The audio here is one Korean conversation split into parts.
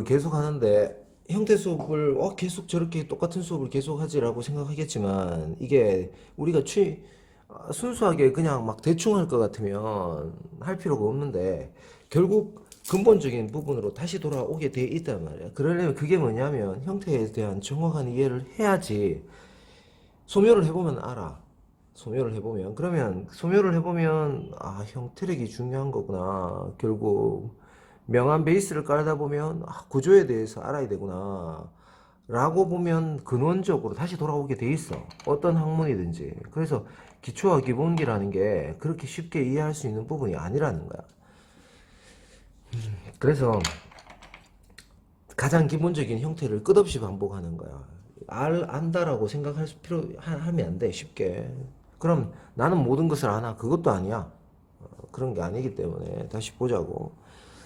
수업을 계속 하는데 형태 수업을 계속 저렇게 똑같은 수업을 계속 하지라고 생각하겠지만 이게 우리가 순수하게 그냥 막 대충 할 것 같으면 할 필요가 없는데 결국 근본적인 부분으로 다시 돌아오게 돼 있단 말이야. 그러려면 그게 뭐냐면 형태에 대한 정확한 이해를 해야지. 소묘를 해보면 알아. 소묘를 해보면 그러면 소묘를 해보면 형태력이 중요한 거구나. 결국 명암 베이스를 깔다 보면 구조에 대해서 알아야 되구나 라고 보면 근원적으로 다시 돌아오게 돼 있어. 어떤 학문이든지. 그래서 기초와 기본기라는 게 그렇게 쉽게 이해할 수 있는 부분이 아니라는 거야. 그래서 가장 기본적인 형태를 끝없이 반복하는 거야. 안다라고 생각할 하면 안 돼, 쉽게. 그럼 나는 모든 것을 아나. 그것도 아니야. 그런 게 아니기 때문에 다시 보자고.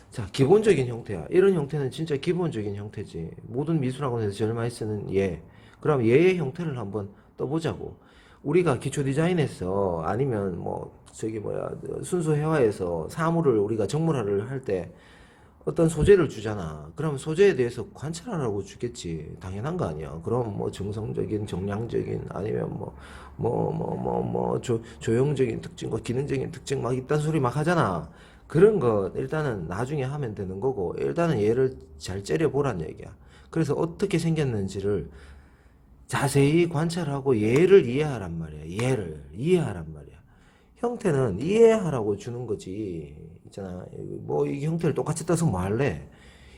자, 기본적인 형태야. 이런 형태는 진짜 기본적인 형태지. 모든 미술학원에서 제일 많이 쓰는 얘. 그럼 얘의 형태를 한번 떠보자고. 우리가 기초 디자인에서 아니면 순수 회화에서 사물을 우리가 정물화를 할 때 어떤 소재를 주잖아. 그럼 소재에 대해서 관찰하라고 주겠지. 당연한 거 아니야. 그럼 뭐 정성적인, 정량적인, 아니면 조형적인 특징과 기능적인 특징 막 이딴 소리 막 하잖아. 그런 거 일단은 나중에 하면 되는 거고, 일단은 얘를 잘 째려보란 얘기야. 그래서 어떻게 생겼는지를 자세히 관찰하고 얘를 이해하란 말이야. 얘를 이해하란 말이야. 형태는 이해하라고 주는 거지. 있잖아. 뭐, 이 형태를 똑같이 떠서 뭐 할래?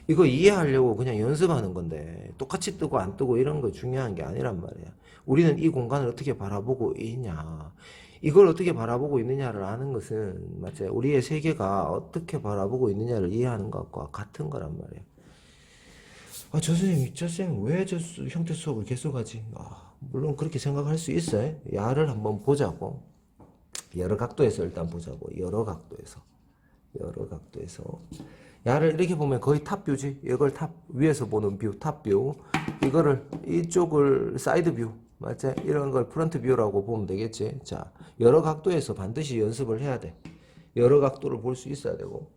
이거 이해하려고 그냥 연습하는 건데, 똑같이 뜨고 안 뜨고 이런 거 중요한 게 아니란 말이야. 우리는 이 공간을 어떻게 바라보고 있냐. 이걸 어떻게 바라보고 있느냐를 아는 것은, 맞지? 우리의 세계가 어떻게 바라보고 있느냐를 이해하는 것과 같은 거란 말이야. 저 선생님, 왜 형태 수업을 계속하지? 물론 그렇게 생각할 수 있어요. 야를 한번 보자고. 여러 각도에서 일단 보자고. 여러 각도에서. 여러 각도에서. 야를 이렇게 보면 거의 탑뷰지. 이걸 위에서 보는 뷰, 탑뷰. 이쪽을 사이드 뷰. 맞지? 이런 걸 프런트 뷰라고 보면 되겠지. 자, 여러 각도에서 반드시 연습을 해야 돼. 여러 각도를 볼 수 있어야 되고.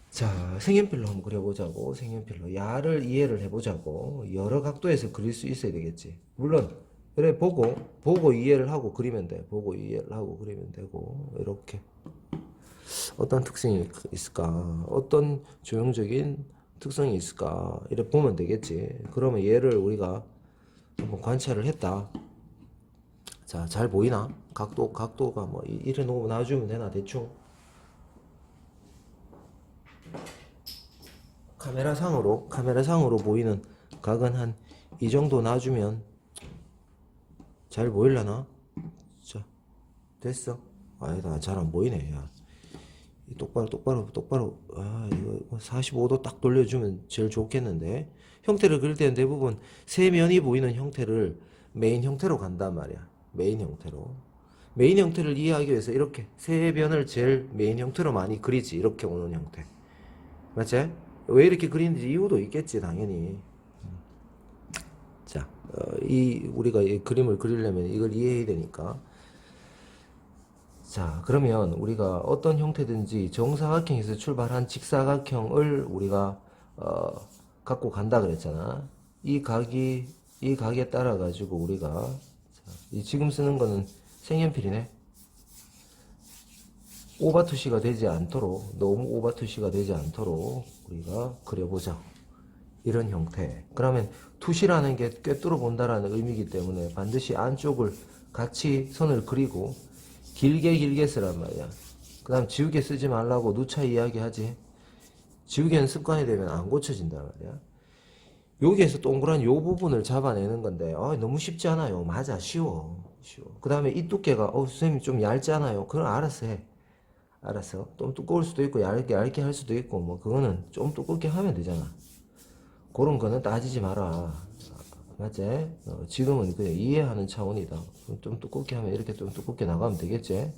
자, 색연필로 한번 그려보자고. 색연필로. 야를 이해를 해보자고. 여러 각도에서 그릴 수 있어야 되겠지. 물론, 그래, 보고 이해를 하고 그리면 돼. 보고 이해를 하고 그리면 되고. 이렇게. 어떤 특징이 있을까? 어떤 조형적인 특성이 있을까? 이렇게 보면 되겠지. 그러면 얘를 우리가 한번 관찰을 했다. 자, 잘 보이나? 각도가 뭐, 이래 놓고 놔주면 되나, 대충? 카메라상으로 보이는 각은 한 이 정도 놔주면 잘 보일라나? 자, 됐어. 아니다, 잘 안 보이네, 야. 똑바로. 이거 45도 딱 돌려주면 제일 좋겠는데. 형태를 그릴 때는 대부분 세 면이 보이는 형태를 메인 형태로 간단 말이야. 메인 형태로. 메인 형태를 이해하기 위해서 이렇게 세 면을 제일 메인 형태로 많이 그리지. 이렇게 오는 형태. 맞지? 왜 이렇게 그리는지 이유도 있겠지, 당연히. 자, 우리가 이 그림을 그리려면 이걸 이해해야 되니까. 자, 그러면 우리가 어떤 형태든지 정사각형에서 출발한 직사각형을 우리가 갖고 간다 그랬잖아. 이 각에 따라 가지고 우리가 지금 쓰는 거는 색연필이네. 오버투시가 되지 않도록, 너무 오버투시가 되지 않도록 우리가 그려보자. 이런 형태. 그러면 투시라는 게 꿰뚫어 본다라는 의미이기 때문에 반드시 안쪽을 같이 선을 그리고 길게 쓰란 말이야. 그 다음 지우개 쓰지 말라고 누차 이야기하지. 지우개는 습관이 되면 안 고쳐진단 말이야. 여기에서 동그란 요 부분을 잡아내는 건데 너무 쉽지 않아요. 맞아, 쉬워. 그 다음에 이 두께가 선생님 좀 얇잖아요. 그럼 알아서 해. 알았어. 좀 두꺼울 수도 있고 얇게 할 수도 있고 뭐 그거는 좀 두껍게 하면 되잖아. 그런 거는 따지지 마라. 맞지? 지금은 그냥 이해하는 차원이다. 좀 두껍게 하면 이렇게 좀 두껍게 나가면 되겠지?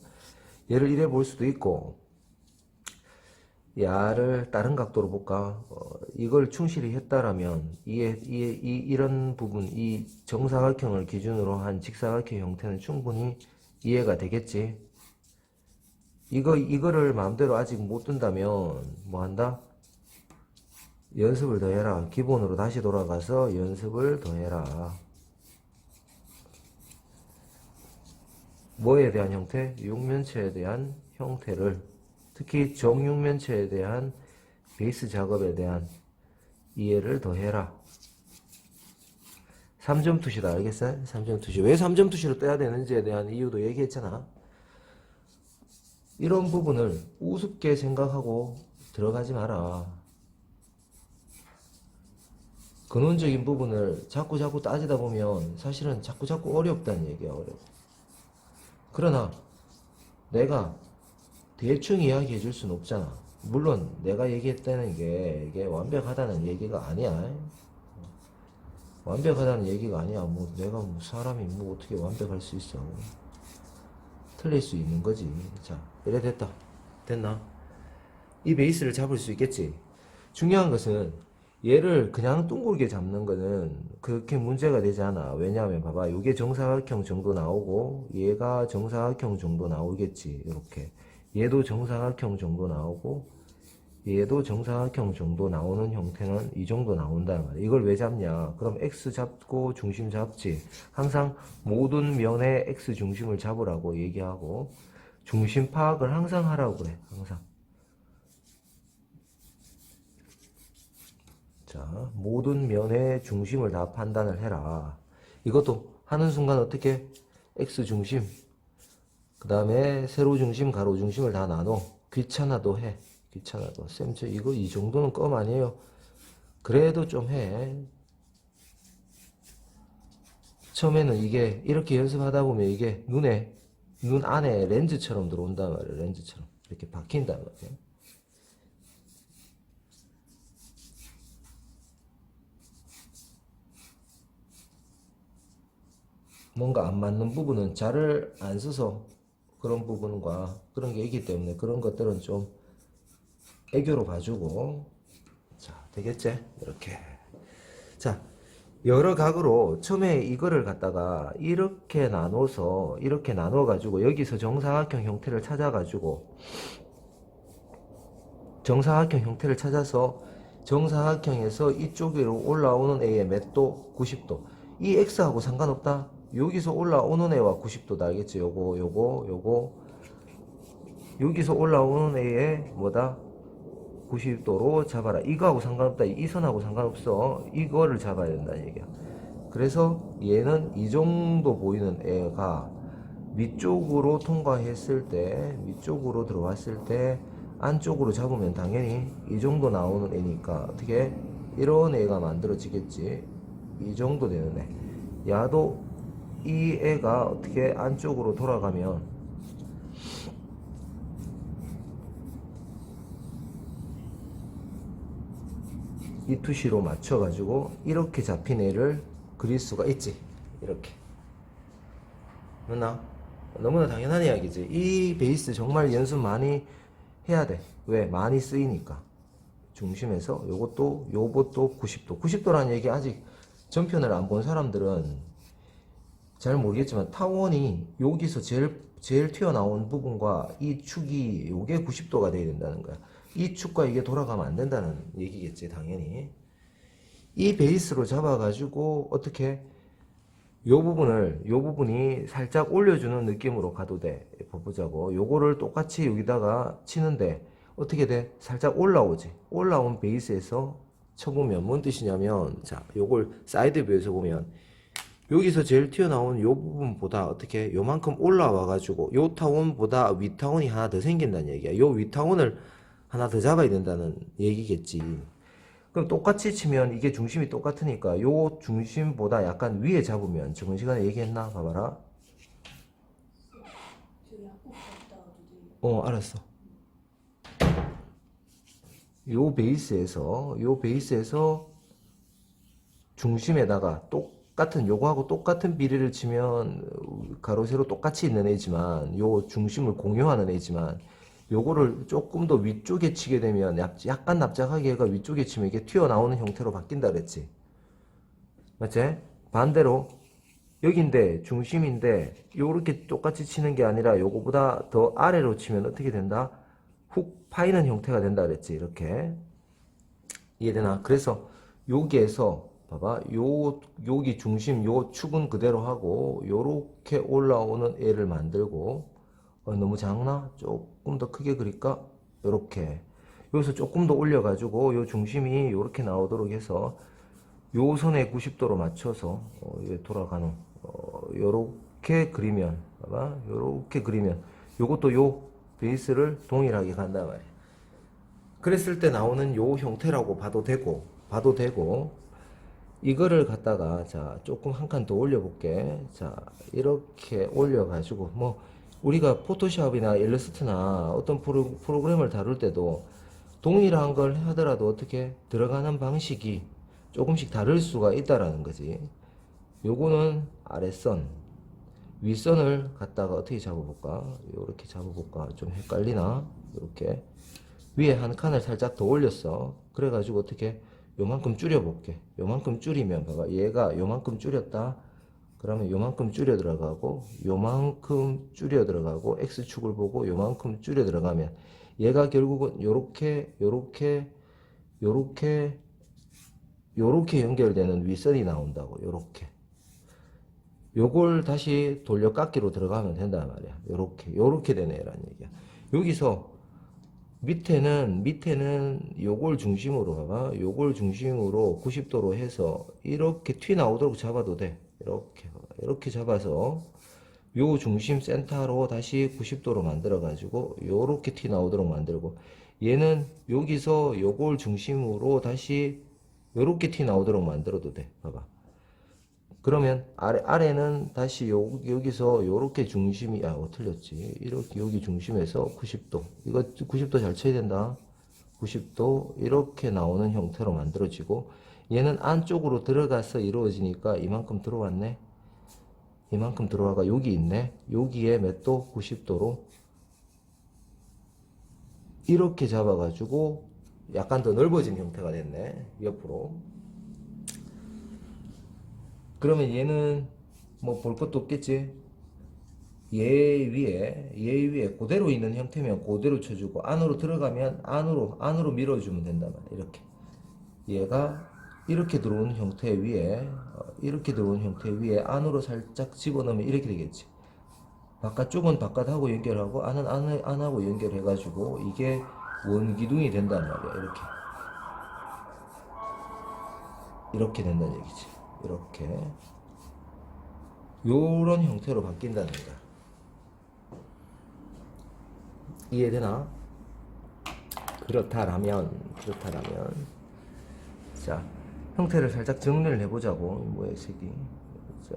얘를 이래 볼 수도 있고, 야를 다른 각도로 볼까? 이걸 충실히 했다라면, 이런 부분, 이 정사각형을 기준으로 한 직사각형 형태는 충분히 이해가 되겠지? 이거를 마음대로 아직 못 둔다면, 뭐 한다? 연습을 더해라. 기본으로 다시 돌아가서 연습을 더해라. 뭐에 대한 형태? 육면체에 대한 형태를, 특히 정육면체에 대한 베이스 작업에 대한 이해를 더해라. 3점 투시다. 알겠어요? 3점 투시. 왜 3점 투시로 떠야 되는지에 대한 이유도 얘기했잖아. 이런 부분을 우습게 생각하고 들어가지 마라. 근원적인 부분을 자꾸 따지다 보면 사실은 자꾸 어렵다는 얘기야. 어려워. 그러나 내가 대충 이야기해 줄 수는 없잖아. 물론 내가 얘기했다는 게 이게 완벽하다는 얘기가 아니야. 완벽하다는 얘기가 아니야. 뭐 내가 뭐 사람이 뭐 어떻게 완벽할 수 있어. 틀릴 수 있는 거지. 자, 이래 됐다. 됐나? 이 베이스를 잡을 수 있겠지. 중요한 것은 얘를 그냥 둥글게 잡는 거는 그렇게 문제가 되지 않아. 왜냐하면 봐봐, 이게 정사각형 정도 나오고 얘가 정사각형 정도 나오겠지. 이렇게 얘도 정사각형 정도 나오고 얘도 정사각형 정도 나오는 형태는 이 정도 나온단 말이야. 이걸 왜 잡냐? 그럼 X 잡고 중심 잡지. 항상 모든 면의 X 중심을 잡으라고 얘기하고 중심 파악을 항상 하라고 그래. 항상. 자, 모든 면의 중심을 다 판단을 해라. 이것도 하는 순간 어떻게? X 중심, 그 다음에 세로 중심, 가로 중심을 다 나눠. 귀찮아도 해. 귀찮아도. 쌤, 저 이거 이 정도는 껌 아니에요. 그래도 좀 해. 처음에는 이게 이렇게 연습하다 보면 이게 눈 안에 렌즈처럼 들어온단 말이에요. 렌즈처럼. 이렇게 박힌단 말이에요. 뭔가 안 맞는 부분은 자를 안 써서 그런 부분과 그런 게 있기 때문에 그런 것들은 좀 애교로 봐주고. 자, 되겠지? 이렇게. 자, 여러 각으로 처음에 이거를 갖다가 이렇게 나눠서 이렇게 나눠가지고 여기서 정사각형 형태를 찾아가지고 정사각형 형태를 찾아서 정사각형에서 이쪽으로 올라오는 A의 몇 도? 90도. 이 X하고 상관없다. 여기서 올라오는 애와 90도다. 알겠지? 요거 여기서 올라오는 애의 뭐다? 90도로 잡아라. 이거하고 상관없다. 이 선하고 상관없어. 이거를 잡아야 된다는 얘기야. 그래서 얘는 이 정도 보이는 애가 위쪽으로 통과했을 때, 위쪽으로 들어왔을 때 안쪽으로 잡으면 당연히 이 정도 나오는 애니까 어떻게 이런 애가 만들어지겠지. 이 정도 되는 애. 야도 이 애가 어떻게 안쪽으로 돌아가면 이 투시로 맞춰가지고 이렇게 잡힌 애를 그릴 수가 있지. 이렇게. 맞나? 너무나 당연한 이야기지. 이 베이스 정말 연습 많이 해야 돼. 왜? 많이 쓰이니까. 중심에서 요것도 90도. 90도라는 얘기 아직 전편을 안 본 사람들은 잘 모르겠지만 타원이 여기서 제일 튀어나온 부분과 이 축이 요게 90도가 돼야 된다는 거야. 이 축과 이게 돌아가면 안 된다는 얘기겠지, 당연히. 이 베이스로 잡아가지고 어떻게 요 부분이 살짝 올려주는 느낌으로 가도 돼. 보자고. 요거를 똑같이 여기다가 치는데 어떻게 돼? 살짝 올라오지. 올라온 베이스에서 쳐보면 뭔 뜻이냐면, 자, 요걸 사이드 뷰에서 보면 여기서 제일 튀어나온 요 부분보다 어떻게 요만큼 올라와가지고 요 타원보다 위 타원이 하나 더 생긴다는 얘기야. 요 위 타원을 하나 더 잡아야 된다는 얘기겠지. 그럼 똑같이 치면 이게 중심이 똑같으니까 요 중심보다 약간 위에 잡으면 저번 시간에 얘기했나? 봐봐라. 알았어. 요 베이스에서 중심에다가 똑같은 요거하고 똑같은 비례를 치면 가로 세로 똑같이 있는 애지만 요 중심을 공유하는 애지만 요거를 조금 더 위쪽에 치게 되면 약간 납작하게 해가 위쪽에 치면 이게 튀어나오는 형태로 바뀐다 그랬지. 맞지? 반대로 여긴데 중심인데 요렇게 똑같이 치는 게 아니라 요거보다 더 아래로 치면 어떻게 된다? 훅 파이는 형태가 된다 그랬지. 이렇게. 이해되나? 그래서 여기에서 봐봐, 여기 중심 요 축은 그대로 하고 요렇게 올라오는 애를 만들고, 너무 작나? 조금 더 크게 그릴까? 요렇게 여기서 조금 더 올려가지고 요 중심이 요렇게 나오도록 해서 요 선에 90도로 맞춰서 이게 돌아가는, 요렇게 그리면, 봐봐, 요렇게 그리면 요것도 요 베이스를 동일하게 간단 말이야. 그랬을 때 나오는 요 형태라고 봐도 되고, 이거를 갖다가, 자, 조금 한 칸 더 올려볼게. 자, 이렇게 올려가지고, 뭐, 우리가 포토샵이나 일러스트나 어떤 프로그램을 다룰 때도 동일한 걸 하더라도 어떻게 들어가는 방식이 조금씩 다를 수가 있다라는 거지. 요거는 아랫선, 윗선을 갖다가 어떻게 잡아볼까? 요렇게 잡아볼까? 좀 헷갈리나? 요렇게. 위에 한 칸을 살짝 더 올렸어. 그래가지고 어떻게 요만큼 줄여볼게. 요만큼 줄이면 봐봐, 얘가 요만큼 줄였다. 그러면 요만큼 줄여 들어가고 요만큼 줄여 들어가고 x축을 보고 요만큼 줄여 들어가면 얘가 결국은 요렇게 연결되는 윗선이 나온다고. 요걸 다시 돌려깎기로 들어가면 된단 말이야. 요렇게 되네 라는 얘기야. 여기서 밑에는 요걸 중심으로 봐봐. 요걸 중심으로 90도로 해서 이렇게 튀 나오도록 잡아도 돼. 이렇게 잡아서 요 중심 센터로 다시 90도로 만들어 가지고 요렇게 튀 나오도록 만들고, 얘는 여기서 요걸 중심으로 다시 요렇게 튀 나오도록 만들어도 돼. 봐봐. 그러면 아래는 다시 여기서 요렇게 중심이, 틀렸지. 이렇게 여기 중심에서 90도. 이거 90도 잘 쳐야 된다. 90도 이렇게 나오는 형태로 만들어지고, 얘는 안쪽으로 들어가서 이루어지니까 이만큼 들어왔네. 이만큼 들어와가 여기 있네. 여기에 몇 도? 90도로 이렇게 잡아가지고 약간 더 넓어진 형태가 됐네. 옆으로. 그러면 얘는 뭐 볼 것도 없겠지. 얘 위에 그대로 있는 형태면 그대로 쳐주고, 안으로 들어가면 안으로 밀어주면 된단 말이야. 이렇게 얘가 이렇게 들어온 형태 위에 안으로 살짝 집어넣으면 이렇게 되겠지. 바깥쪽은 바깥하고 연결하고 안은 안하고 연결해가지고 이게 원기둥이 된단 말이야. 이렇게 된다는 얘기지. 이렇게 요런 형태로 바뀐다는 거야. 이해되나? 그렇다라면 자, 형태를 살짝 정리를 해보자고. 뭐야 색이. 자,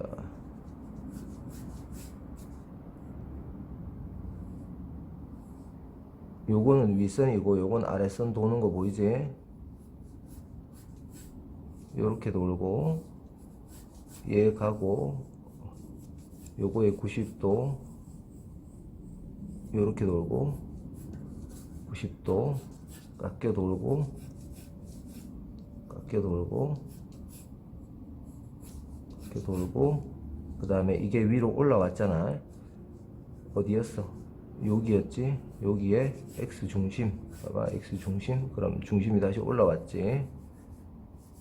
요거는 윗선이고 요건 아랫선 도는 거 보이지? 요렇게 돌고 얘 가고 요거에 90도 요렇게 돌고 90도 깎여 돌고 그 다음에 이게 위로 올라왔잖아. 어디였어? 여기였지. 여기에 X중심 봐봐. X중심. 그럼 중심이 다시 올라왔지.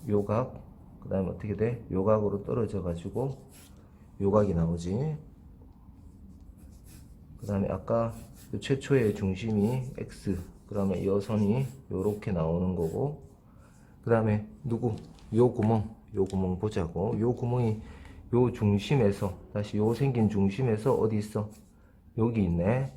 요각. 그 다음에 어떻게 돼? 요각으로 떨어져 가지고 요각이 나오지. 그 다음에 아까 최초의 중심이 X, 그러면 이 선이 요렇게 나오는 거고, 그 다음에 요 구멍 보자고. 요 구멍이 요 중심에서 다시 요 생긴 중심에서 어디 있어? 여기 있네.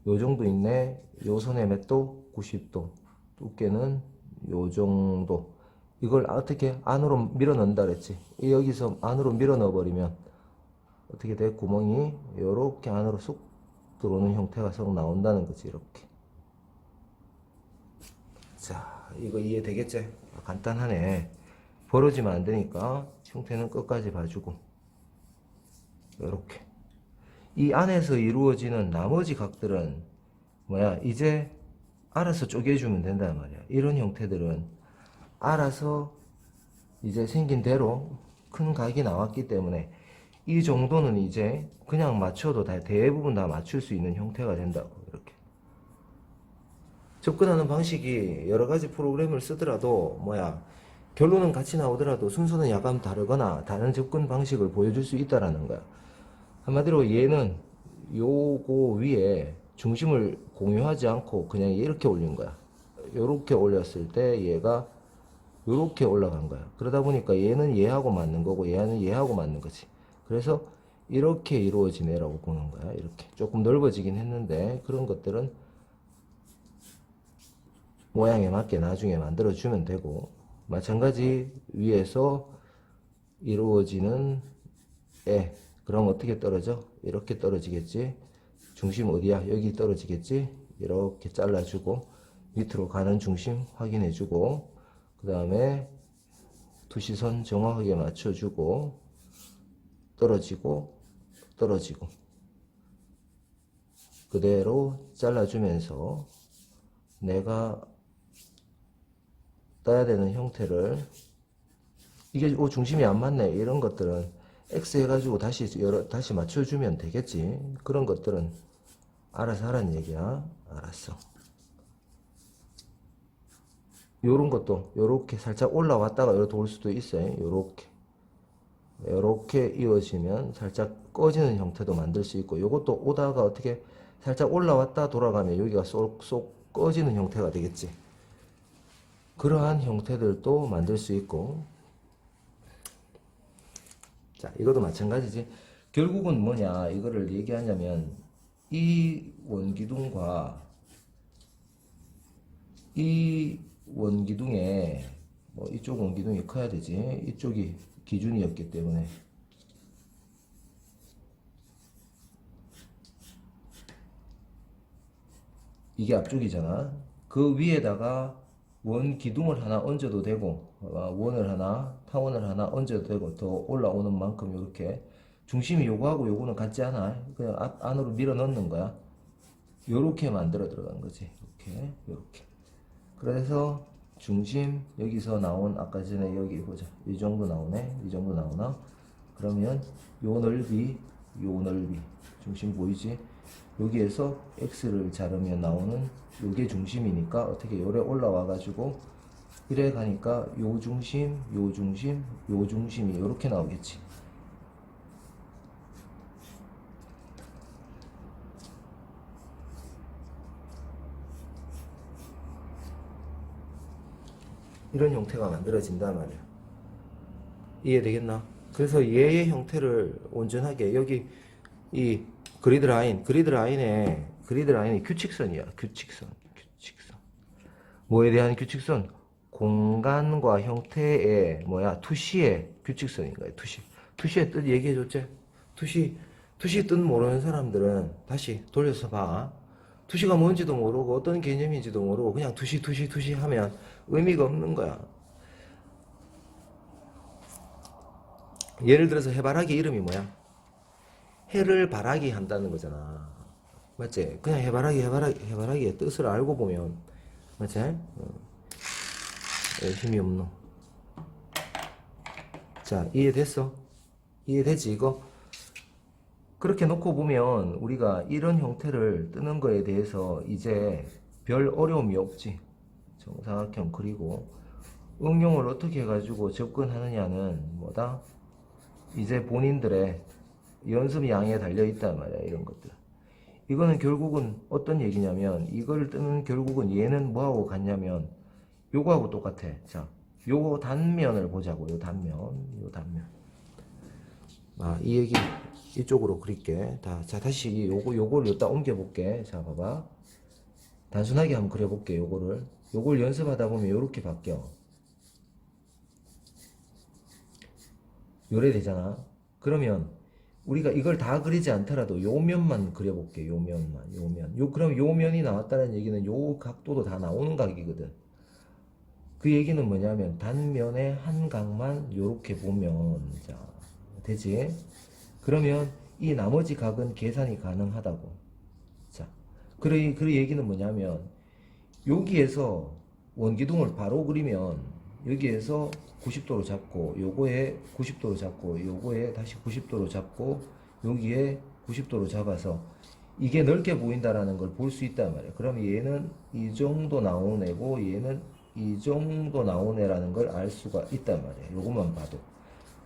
요 정도 있네. 요 선의 몇 도? 90도. 두께는 요 정도. 이걸 어떻게 안으로 밀어 넣는다 그랬지. 여기서 안으로 밀어 넣어 버리면 어떻게 돼? 구멍이 요렇게 안으로 쑥 들어오는 형태가 썩 나온다는 거지. 이렇게. 자, 이거 이해되겠지? 간단하네. 벌어지면 안 되니까 형태는 끝까지 봐주고 요렇게. 이 안에서 이루어지는 나머지 각들은 뭐야? 이제 알아서 쪼개주면 된단 말이야. 이런 형태들은 알아서 이제 생긴 대로 큰 각이 나왔기 때문에 이 정도는 이제 그냥 맞춰도 대부분 다 맞출 수 있는 형태가 된다고. 이렇게 접근하는 방식이 여러 가지 프로그램을 쓰더라도 뭐야 결론은 같이 나오더라도 순서는 약간 다르거나 다른 접근 방식을 보여줄 수 있다라는 거야. 한마디로 얘는 요거 위에 중심을 공유하지 않고 그냥 이렇게 올린 거야. 요렇게 올렸을 때 얘가 요렇게 올라간 거야. 그러다 보니까 얘는 얘하고 맞는 거고 얘는 얘하고 맞는 거지. 그래서 이렇게 이루어지네라고 보는 거야. 이렇게 조금 넓어지긴 했는데 그런 것들은 모양에 맞게 나중에 만들어 주면 되고, 마찬가지 위에서 이루어지는 애, 그럼 어떻게 떨어져? 이렇게 떨어지겠지. 중심 어디야? 여기 떨어지겠지. 이렇게 잘라주고 밑으로 가는 중심 확인해주고, 그 다음에 투시선 정확하게 맞춰주고 떨어지고 떨어지고 그대로 잘라주면서 내가 떠야 되는 형태를, 이게 중심이 안 맞네 이런 것들은 X 해가지고 다시 맞춰주면 되겠지. 그런 것들은 알아서 하라는 얘기야. 알았어. 요런 것도 요렇게 살짝 올라왔다가 요렇게 올 수도 있어요. 요렇게 이어지면 살짝 꺼지는 형태도 만들 수 있고, 요것도 오다가 어떻게 살짝 올라왔다 돌아가면 여기가 쏙 꺼지는 형태가 되겠지. 그러한 형태들도 만들 수 있고, 자, 이것도 마찬가지지. 결국은 뭐냐, 이거를 얘기하냐면, 이 원기둥과 이 원기둥에, 뭐, 이쪽 원기둥이 커야 되지. 이쪽이 기준이었기 때문에. 이게 앞쪽이잖아. 그 위에다가 원 기둥을 하나 얹어도 되고, 타원을 하나 얹어도 되고, 더 올라오는 만큼 이렇게 중심이 요거하고 요거는 같지 않아. 그냥 안으로 밀어 넣는 거야. 요렇게 만들어 들어간 거지. 요렇게. 그래서 중심 여기서 나온, 아까 전에 여기 보자. 이 정도 나오네. 이 정도 나오나? 그러면 요 넓이 중심 보이지? 여기에서 X를 자르면 나오는 요게 중심이니까 어떻게 요래 올라와 가지고 이래 가니까 요 중심이 요렇게 나오겠지. 이런 형태가 만들어진단 말이야. 이해되겠나? 그래서 얘의 형태를 온전하게 여기 이 그리드 라인이 규칙선이야. 규칙선. 뭐에 대한 규칙선? 공간과 형태의 투시의 규칙선인 거야. 투시의 뜻 얘기해줬지? 투시 뜻 모르는 사람들은 다시 돌려서 봐. 투시가 뭔지도 모르고 어떤 개념인지도 모르고 그냥 투시 하면 의미가 없는 거야. 예를 들어서 해바라기 이름이 뭐야? 해를 바라기 한다는 거잖아. 맞지? 그냥 해바라기의 뜻을 알고 보면, 맞지? 힘이 없노. 자, 이해됐어? 이해되지, 이거? 그렇게 놓고 보면, 우리가 이런 형태를 뜨는 거에 대해서 이제 별 어려움이 없지. 정사각형 그리고 응용을 어떻게 해가지고 접근하느냐는 뭐다? 이제 본인들의 연습량에 달려있단 말이야. 이런 것들. 이거는 결국은 어떤 얘기냐면, 이걸 뜨는 결국은 얘는 뭐하고 같냐면 요거하고 똑같아. 자, 요 단면을 보자고. 요 단면. 이 얘기 이쪽으로 그릴게. 자, 다시 요거를 여기다 옮겨볼게. 자, 봐봐. 단순하게 한번 그려볼게. 요걸 연습하다 보면 요렇게 바뀌어. 요래 되잖아. 그러면 우리가 이걸 다 그리지 않더라도 요 면만 그려볼게. 요 면. 그럼 요 면이 나왔다는 얘기는 요 각도도 다 나오는 각이거든. 그 얘기는 뭐냐면 단면의 한 각만 요렇게 보면, 자, 되지? 그러면 이 나머지 각은 계산이 가능하다고. 자, 그 얘기는 뭐냐면 여기에서 원기둥을 바로 그리면 여기에서 90도로 잡고 요거에 90도로 잡고 요거에 다시 90도로 잡고 여기에 90도로 잡아서 이게 넓게 보인다라는 걸 볼 수 있단 말이야. 그럼 얘는 이 정도 나오는 애고 얘는 이 정도 나오는 애라는 걸 알 수가 있단 말이야. 요것만 봐도.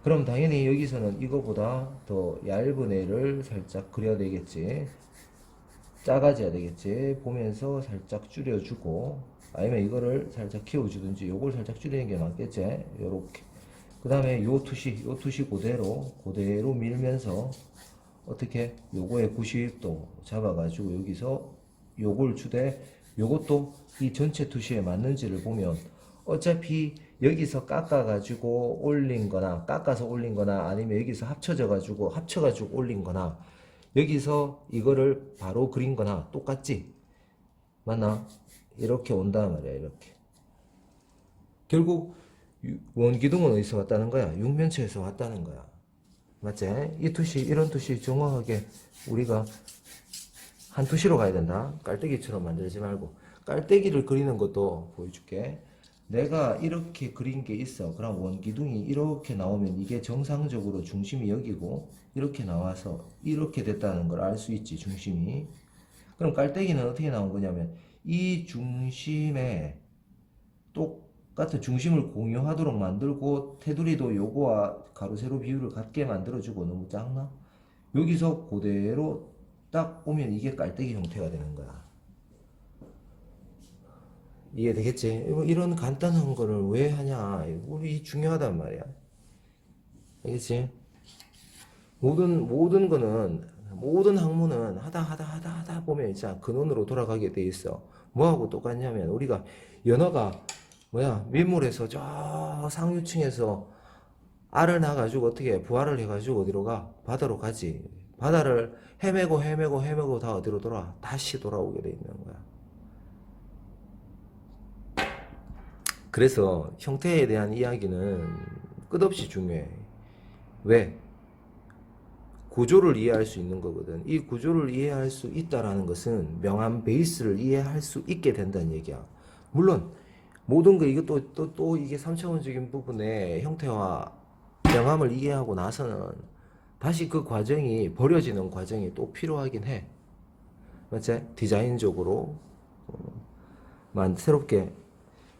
그럼 당연히 여기서는 이거보다 더 얇은 애를 살짝 그려야 되겠지. 작아져야 되겠지. 보면서 살짝 줄여주고, 아니면 이거를 살짝 키워주든지 요걸 살짝 줄이는 게 맞겠지. 요렇게. 그 다음에 요 투시 그대로 밀면서 어떻게 요거에 90도 잡아가지고 여기서 요걸 주되, 요것도 이 전체 투시에 맞는지를 보면 어차피 여기서 깎아가지고 올린 거나 깎아서 올린 거나 아니면 여기서 합쳐가지고 올린 거나 여기서 이거를 바로 그린 거나 똑같지? 맞나? 이렇게 온단 말이야. 이렇게 결국 원기둥은 어디서 왔다는 거야? 육면체에서 왔다는 거야. 맞지? 이 투시, 이런 투시 정확하게 우리가 한 투시로 가야 된다. 깔때기처럼 만들지 말고. 깔때기를 그리는 것도 보여줄게. 내가 이렇게 그린 게 있어. 그럼 원기둥이 이렇게 나오면 이게 정상적으로 중심이 여기고 이렇게 나와서 이렇게 됐다는 걸 알 수 있지, 중심이. 그럼 깔때기는 어떻게 나온 거냐면 이 중심에 똑같은 중심을 공유하도록 만들고 테두리도 요거와 가로 세로 비율을 같게 만들어주고. 너무 작나? 여기서 그대로 딱 오면 이게 깔때기 형태가 되는 거야. 이해되겠지? 이런 간단한 거를 왜 하냐? 우리 중요하단 말이야. 알겠지? 모든 거는, 모든 학문은 하다 보면 이제 근원으로 돌아가게 돼 있어. 뭐하고 똑같냐면, 우리가 연어가 민물에서 저 상류층에서 알을 낳아가지고 어떻게 부화를 해가지고 어디로 가? 바다로 가지. 바다를 헤매고 다 어디로 다시 돌아오게 돼 있는 거야. 그래서 형태에 대한 이야기는 끝없이 중요해. 왜? 구조를 이해할 수 있는 거거든. 이 구조를 이해할 수 있다라는 것은 명암 베이스를 이해할 수 있게 된다는 얘기야. 물론 모든 거 이것도 또 이게 3차원적인 부분의 형태와 명암을 이해하고 나서는 다시 그 과정이 버려지는 과정이 또 필요하긴 해. 맞지? 디자인적으로 새롭게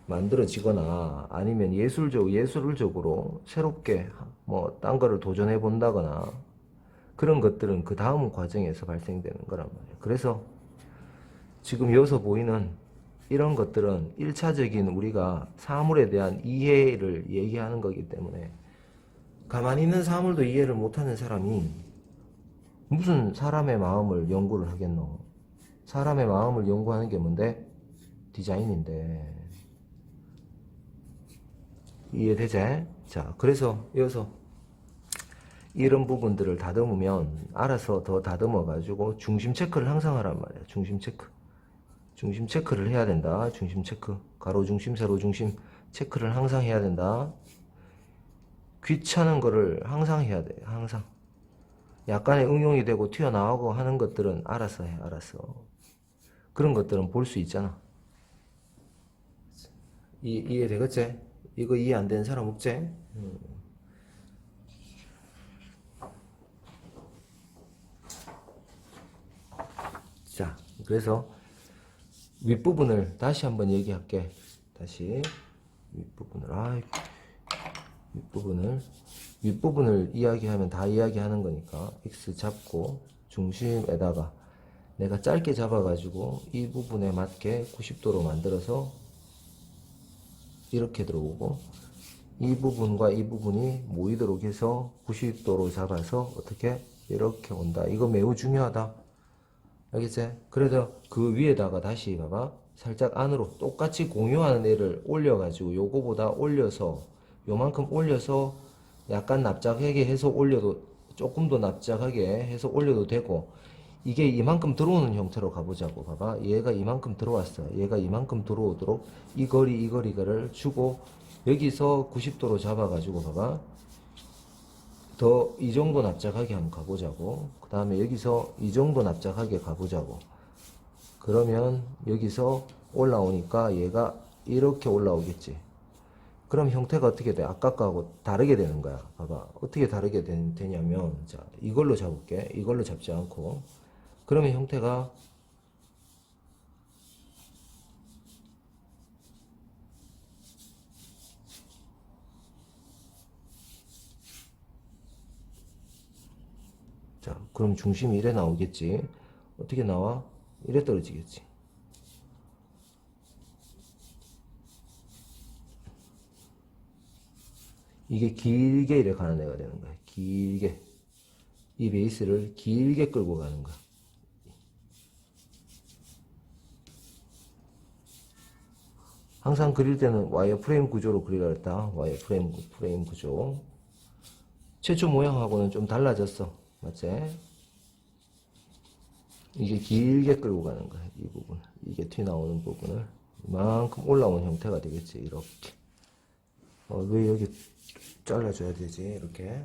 만들어지거나 아니면 예술적으로 새롭게 뭐 딴 거를 도전해 본다거나 그런 것들은 그 다음 과정에서 발생되는 거란 말이에요. 그래서 지금 여기서 보이는 이런 것들은 1차적인 우리가 사물에 대한 이해를 얘기하는 거기 때문에 가만히 있는 사물도 이해를 못하는 사람이 무슨 사람의 마음을 연구를 하겠노? 사람의 마음을 연구하는 게 뭔데? 디자인인데. 이해되지? 자, 그래서 여기서 이런 부분들을 다듬으면 알아서 더 다듬어가지고 중심 체크를 항상 하란 말이야. 중심 체크를 해야 된다. 중심 체크. 가로 중심, 세로 중심 체크를 항상 해야 된다. 귀찮은 거를 항상 해야 돼. 항상. 약간의 응용이 되고 튀어나오고 하는 것들은 알아서 해. 알아서. 그런 것들은 볼 수 있잖아. 이해되겠지? 이거 이해 안 되는 사람 없지? 자, 그래서 윗부분을 다시 한번 얘기할게. 다시 윗부분을 이야기하면 다 이야기하는 거니까 X 잡고 중심에다가 내가 짧게 잡아가지고 이 부분에 맞게 90도로 만들어서 이렇게 들어오고 이 부분과 이 부분이 모이도록 해서 90도로 잡아서 어떻게 이렇게 온다. 이거 매우 중요하다. 알겠지? 그래서 그 위에다가 다시 봐봐. 살짝 안으로 똑같이 공유하는 애를 올려가지고 요거보다 올려서 요만큼 올려서 약간 납작하게 해서 올려도 조금 더 납작하게 해서 올려도 되고 이게 이만큼 들어오는 형태로 가보자고. 봐봐. 얘가 이만큼 들어왔어. 얘가 이만큼 들어오도록 이 거리를 주고 여기서 90도로 잡아가지고 봐봐. 더 이 정도 납작하게 한번 가보자고. 그 다음에 여기서 이 정도 납작하게 가보자고. 그러면 여기서 올라오니까 얘가 이렇게 올라오겠지. 그럼 형태가 어떻게 돼? 아까 거하고 다르게 되는 거야. 봐봐. 어떻게 다르게 되냐면, 자, 이걸로 잡을게. 이걸로 잡지 않고, 그러면 형태가 자, 그럼 중심이 이래 나오겠지. 어떻게 나와? 이래 떨어지겠지. 이게 길게 이래 가는 애가 되는 거야. 길게. 이 베이스를 길게 끌고 가는 거야. 항상 그릴 때는 와이어 프레임 구조로 그리라 했다. 와이어 프레임 구조. 최초 모양하고는 좀 달라졌어. 맞지? 이게 길게 끌고 가는 거야. 이 부분. 이게 튀어나오는 부분을. 이만큼 올라온 형태가 되겠지. 이렇게. 왜 여기 잘라줘야 되지? 이렇게.